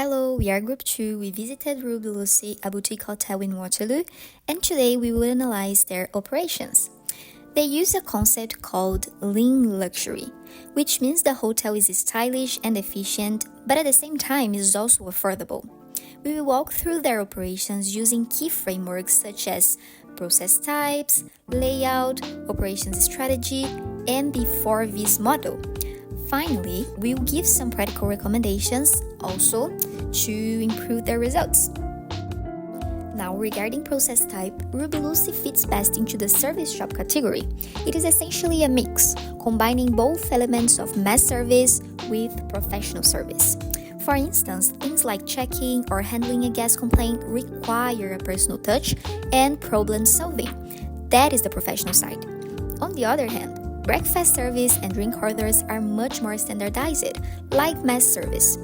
Hello, we are Group 2. We visited Rue de Lucy, a boutique hotel in Waterloo, and today we will analyze their operations. They use a concept called lean luxury, which means the hotel is stylish and efficient, but at the same time is also affordable. We will walk through their operations using key frameworks such as process types, layout, operations strategy, and the 4Vs model. Finally, we will give some practical recommendations also to improve their results. Now, regarding process type, Rue de Lucy fits best into the service shop category. It is essentially a mix, combining both elements of mass service with professional service. For instance, things like checking or handling a guest complaint require a personal touch and problem solving. That is the professional side. On the other hand, breakfast service and drink orders are much more standardized, like mass service.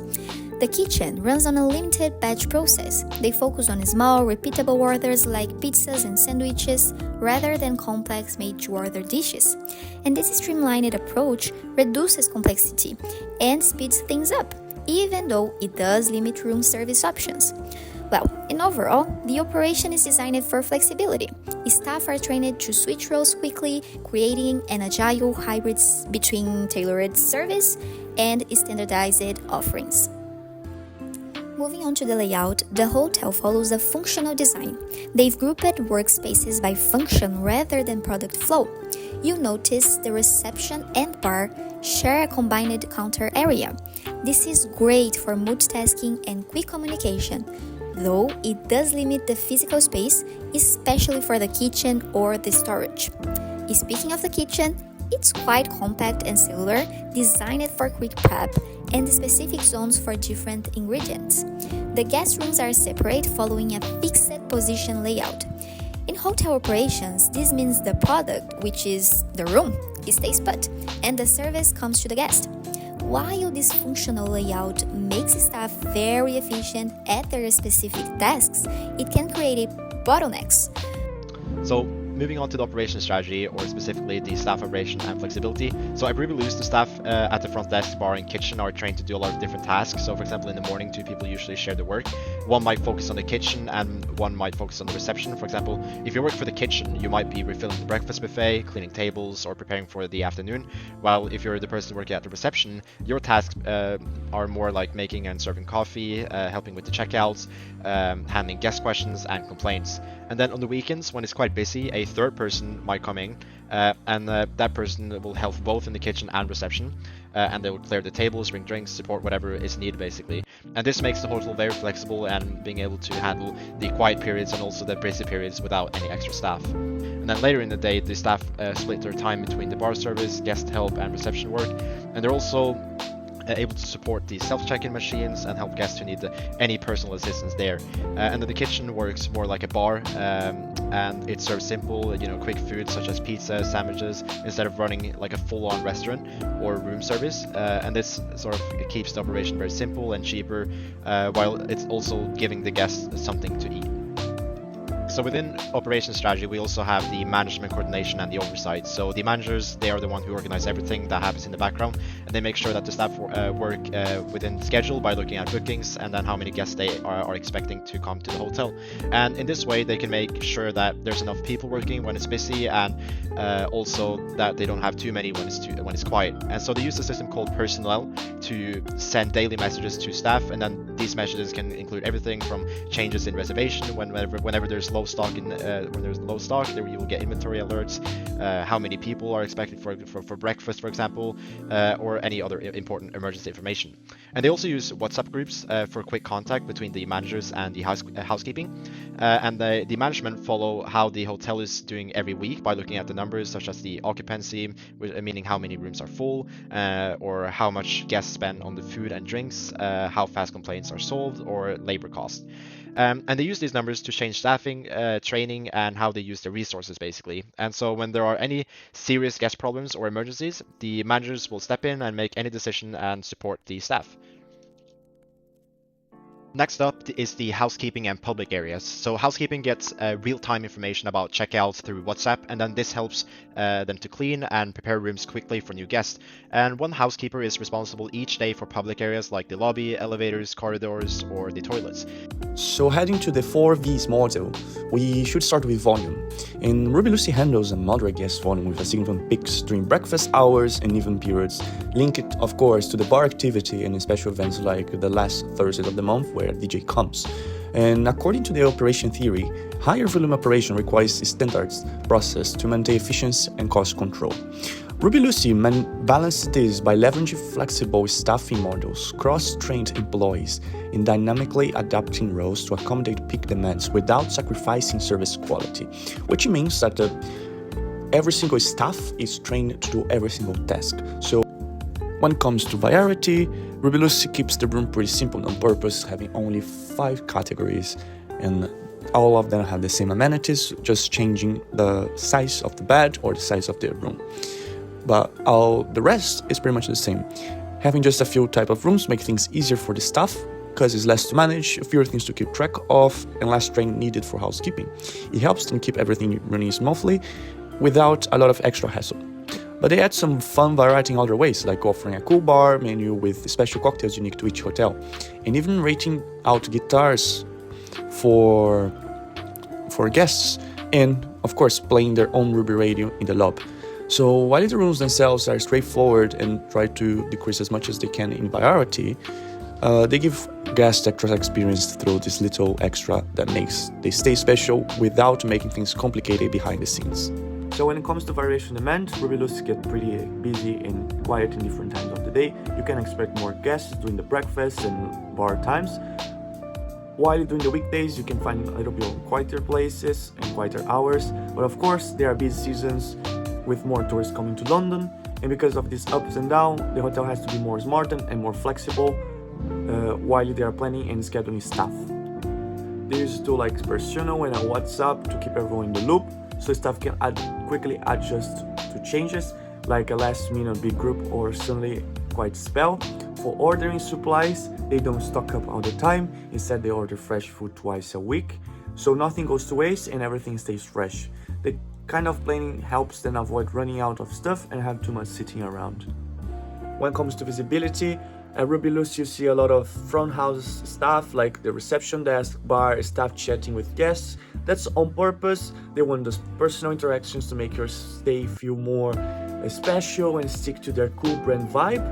The kitchen runs on a limited batch process. They focus on small, repeatable orders like pizzas and sandwiches rather than complex made-to-order dishes. And this streamlined approach reduces complexity and speeds things up, even though it does limit room service options. Well, in overall, the operation is designed for flexibility. Staff are trained to switch roles quickly, creating an agile hybrid between tailored service and standardized offerings. Moving on to the layout, the hotel follows a functional design. They've grouped workspaces by function rather than product flow. You'll notice the reception and bar share a combined counter area. This is great for multitasking and quick communication, though it does limit the physical space, especially for the kitchen or the storage. Speaking of the kitchen, it's quite compact and cellular, designed for quick prep and specific zones for different ingredients. The guest rooms are separate following a fixed position layout. In hotel operations, this means the product, which is the room, stays put, and the service comes to the guest. While this functional layout makes staff very efficient at their specific tasks, it can create bottlenecks. So moving on to the operation strategy, or specifically the staff operation and flexibility. So at Rue de Lucy, the staff at the front desk, bar, and kitchen are trained to do a lot of different tasks. So for example, in the morning, two people usually share the work. One might focus on the kitchen and one might focus on the reception. For example, if you work for the kitchen, you might be refilling the breakfast buffet, cleaning tables, or preparing for the afternoon. While if you're the person working at the reception, your tasks are more like making and serving coffee, helping with the checkouts, handling guest questions and complaints. And then on the weekends, when it's quite busy, a third person might come in, and that person will help both in the kitchen and reception, and they will clear the tables, bring drinks, support whatever is needed basically. And this makes the hotel very flexible and being able to handle the quiet periods and also the busy periods without any extra staff. And then later in the day, the staff split their time between the bar service, guest help, and reception work, and they're also able to support the self-check-in machines and help guests who need any personal assistance there. And then the kitchen works more like a bar, and it serves simple, quick food such as pizza, sandwiches, instead of running like a full-on restaurant or room service. And this sort of keeps the operation very simple and cheaper, while it's also giving the guests something to eat. So within operations strategy, we also have the management coordination and the oversight. So the managers, they are the one who organize everything that happens in the background, and they make sure that the staff work within schedule by looking at bookings and then how many guests they are expecting to come to the hotel. And in this way, they can make sure that there's enough people working when it's busy, and also that they don't have too many when it's quiet. And so they use a system called Personnel to send daily messages to staff, and then these messages can include everything from changes in reservation whenever there's low stock when there's low stock, there you will get inventory alerts, how many people are expected for breakfast, for example, or any other important emergency information. And they also use WhatsApp groups for quick contact between the managers and the housekeeping. And the management follow how the hotel is doing every week by looking at the numbers such as the occupancy, meaning how many rooms are full, or how much guests spend on the food and drinks, how fast complaints are solved, or labor cost. And they use these numbers to change staffing, training, and how they use their resources basically. And so when there are any serious guest problems or emergencies, the managers will step in and make any decision and support the staff. Next up is the housekeeping and public areas. So housekeeping gets real-time information about checkouts through WhatsApp, and then this helps them to clean and prepare rooms quickly for new guests. And one housekeeper is responsible each day for public areas like the lobby, elevators, corridors, or the toilets. So heading to the 4Vs model, we should start with volume. And Ruby Lucy handles a moderate guest volume with a significant peaks during breakfast hours and even periods, linked of course to the bar activity and special events like the last Thursday of the month where DJ comes. And according to the operation theory, higher volume operation requires a standards process to maintain efficiency and cost control. Ruby Lucy balances this by leveraging flexible staffing models, cross-trained employees, and dynamically adapting roles to accommodate peak demands without sacrificing service quality, which means that every single staff is trained to do every single task. So when it comes to variety, Ruby Lucy keeps the room pretty simple on purpose, having only 5 categories, and all of them have the same amenities, just changing the size of the bed or the size of the room. But the rest is pretty much the same. Having just a few type of rooms make things easier for the staff, because it's less to manage, fewer things to keep track of, and less training needed for housekeeping. It helps them keep everything running smoothly without a lot of extra hassle. But they add some fun variety in other ways, like offering a cool bar menu with special cocktails unique to each hotel, and even rating out guitars for guests, and of course playing their own Ruby radio in the lobby. So while the rooms themselves are straightforward and try to decrease as much as they can in variety, they give guests extra experience through this little extra that makes they stay special without making things complicated behind the scenes. So when it comes to variation demand, Ruby Lucy get pretty busy and quiet in different times of the day. You can expect more guests during the breakfast and bar times. While during the weekdays, you can find a little bit quieter places and quieter hours. But of course, there are busy seasons with more tourists coming to London. And because of these ups and downs, the hotel has to be more smart and more flexible while they are planning and scheduling staff. They use tools like Personal and a WhatsApp to keep everyone in the loop, so staff can quickly adjust to changes, like a last-minute big group or suddenly quiet spell. For ordering supplies, they don't stock up all the time. Instead, they order fresh food twice a week, so nothing goes to waste and everything stays fresh. The kind of planning helps them avoid running out of stuff and have too much sitting around. When it comes to visibility, at Ruby Lucy you see a lot of front house staff like the reception desk, bar, staff chatting with guests. That's on purpose. They want those personal interactions to make your stay feel more special and stick to their cool brand vibe.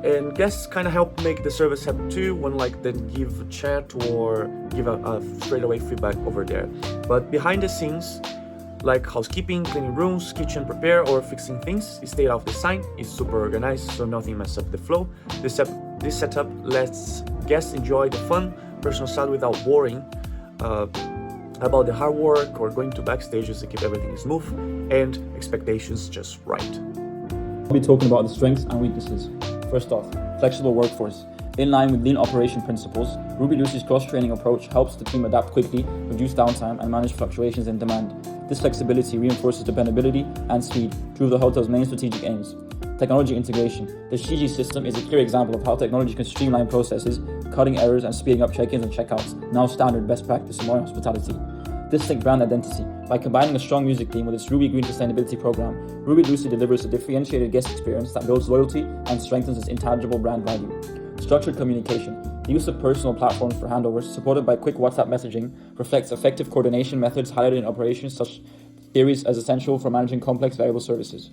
And guests kind of help make the service happen too, when like they give a chat or give a straight away feedback over there. But behind the scenes, like housekeeping, cleaning rooms, kitchen prepare, or fixing things, is stayed off the sign, is super organized so nothing messes up the flow. This setup lets guests enjoy the fun, personal side without worrying about the hard work or going to backstages to keep everything smooth and expectations just right. I'll be talking about the strengths and weaknesses. First off, flexible workforce. In line with lean operation principles, Ruby Lucy's cross-training approach helps the team adapt quickly, reduce downtime, and manage fluctuations in demand. This flexibility reinforces dependability and speed, two of the hotel's main strategic aims. Technology integration. The Shiji system is a clear example of how technology can streamline processes, cutting errors and speeding up check-ins and check-outs, now standard best practice in modern hospitality. Distinct brand identity. By combining a strong music theme with its Ruby Green sustainability program, Ruby Lucy delivers a differentiated guest experience that builds loyalty and strengthens its intangible brand value. Structured communication. The use of personal platforms for handovers, supported by quick WhatsApp messaging, reflects effective coordination methods highlighted in operations such theories as essential for managing complex variable services.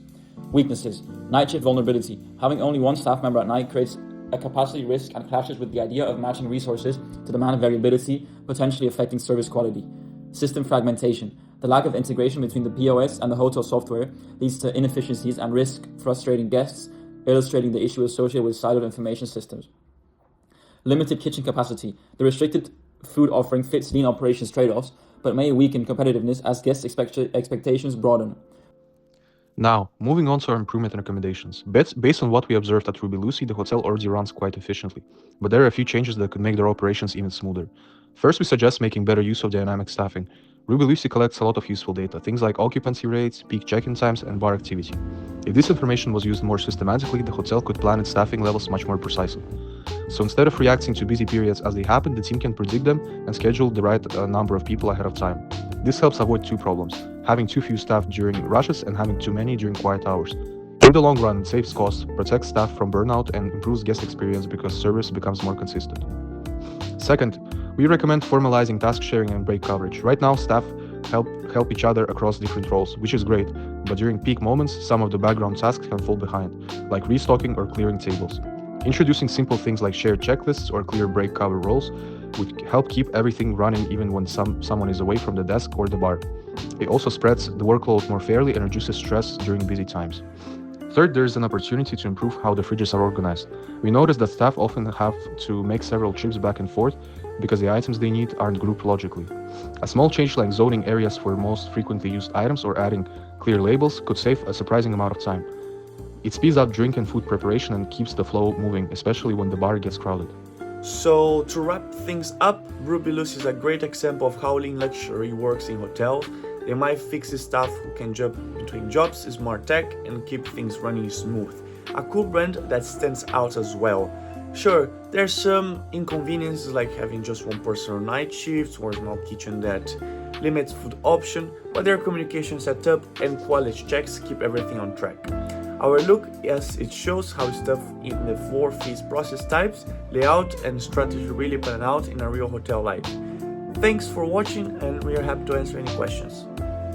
Weaknesses. Night shift vulnerability. Having only one staff member at night creates a capacity risk and clashes with the idea of matching resources to demand variability, potentially affecting service quality. System fragmentation. The lack of integration between the POS and the hotel software leads to inefficiencies and risk frustrating guests, illustrating the issue associated with siloed information systems. Limited kitchen capacity. The restricted food offering fits lean operations trade-offs, but may weaken competitiveness as guest expectations broaden. Now, moving on to our improvement and recommendations. Based on what we observed at Ruby Lucy, the hotel already runs quite efficiently, but there are a few changes that could make their operations even smoother. First, we suggest making better use of dynamic staffing. Ruby Lucy collects a lot of useful data, things like occupancy rates, peak check-in times, and bar activity. If this information was used more systematically, the hotel could plan its staffing levels much more precisely. So instead of reacting to busy periods as they happen, the team can predict them and schedule the right number of people ahead of time. This helps avoid two problems: having too few staff during rushes and having too many during quiet hours. In the long run, it saves costs, protects staff from burnout, and improves guest experience because service becomes more consistent. Second, we recommend formalizing task sharing and break coverage. Right now, staff help each other across different roles, which is great, but during peak moments, some of the background tasks can fall behind, like restocking or clearing tables. Introducing simple things like shared checklists or clear break cover roles would help keep everything running even when someone is away from the desk or the bar. It also spreads the workload more fairly and reduces stress during busy times. Third, there is an opportunity to improve how the fridges are organized. We notice that staff often have to make several trips back and forth because the items they need aren't grouped logically. A small change like zoning areas for most frequently used items or adding clear labels could save a surprising amount of time. It speeds up drink and food preparation and keeps the flow moving, especially when the bar gets crowded. So to wrap things up, Ruby Lucy is a great example of how lean luxury works in hotel. They might fix the staff who can jump between jobs, smart tech, and keep things running smooth. A cool brand that stands out as well. Sure, there's some inconveniences like having just one person on night shifts or a small kitchen that limits food option, but their communication setup and quality checks keep everything on track. Our look, yes, it shows how stuff in the 4 P's process types, layout, and strategy really pan out in a real hotel life. Thanks for watching, and we are happy to answer any questions.